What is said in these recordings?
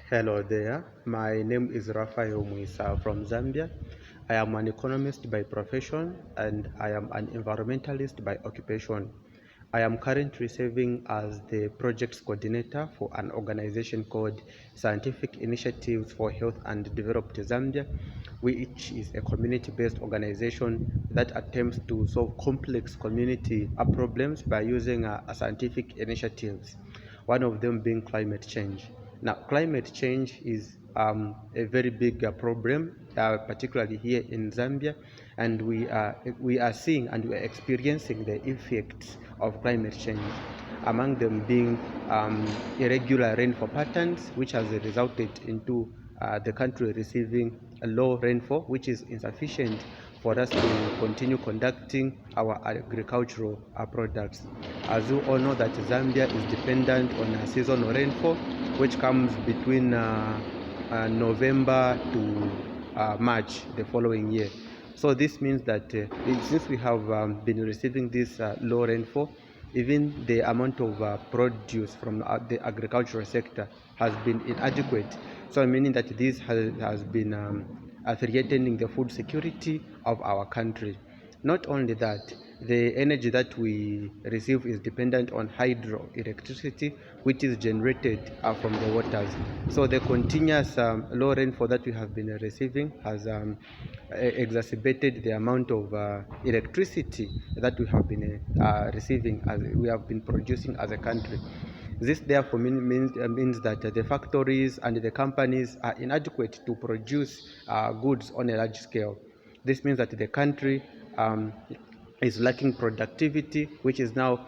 Hello there, my name is Raphael Muisa from Zambia. I am an economist by profession and I am an environmentalist by occupation. I am currently serving as the projects coordinator for an organization called Scientific Initiatives for Health and Developed Zambia, which is a community-based organization that attempts to solve complex community problems by using scientific initiatives, one of them being climate change. Now, climate change is a very big problem, particularly here in Zambia, and we are seeing and we are experiencing the effects of climate change. Among them being irregular rainfall patterns, which has resulted into the country receiving a low rainfall, which is insufficient for us to continue conducting our agricultural products. As you all know that Zambia is dependent on seasonal rainfall, which comes between November to March the following year. So this means that since we have been receiving this low rainfall, even the amount of produce from the agricultural sector has been inadequate. So meaning that this has been threatening the food security of our country. Not only that, the energy that we receive is dependent on hydroelectricity, which is generated from the waters. So the continuous low rainfall that we have been receiving has exacerbated the amount of electricity that we have been receiving, as we have been producing as a country. This therefore means that the factories and the companies are inadequate to produce goods on a large scale. This means that the country is lacking productivity, which is now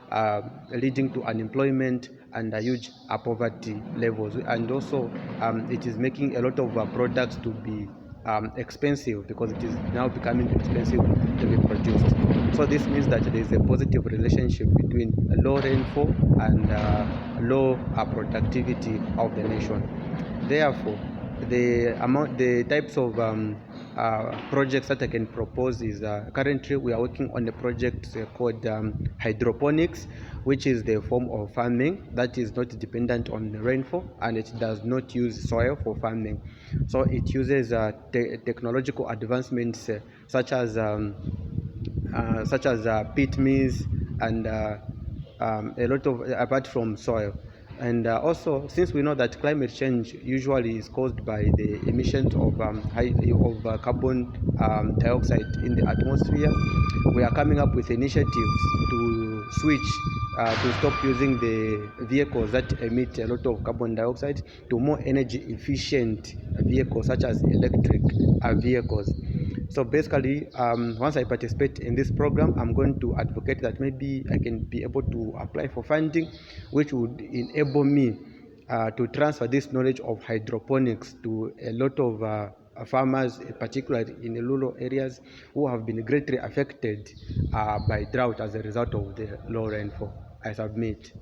leading to unemployment and huge poverty levels. And also it is making a lot of products to be expensive, because it is now becoming expensive to be produced. So this means that there is a positive relationship between low rainfall and low productivity of the nation. Therefore, the types of projects that I can propose is currently we are working on a project called hydroponics, which is the form of farming that is not dependent on the rainfall, and it does not use soil for farming. So it uses technological advancements such as pit meals and a lot of apart from soil. And also, since we know that climate change usually is caused by the emissions of carbon dioxide in the atmosphere, we are coming up with initiatives to switch to stop using the vehicles that emit a lot of carbon dioxide to more energy efficient vehicles such as electric vehicles. So basically, once I participate in this program, I'm going to advocate that maybe I can be able to apply for funding, which would enable me to transfer this knowledge of hydroponics to a lot of farmers, particularly in the rural areas, who have been greatly affected by drought as a result of the low rainfall. I submit.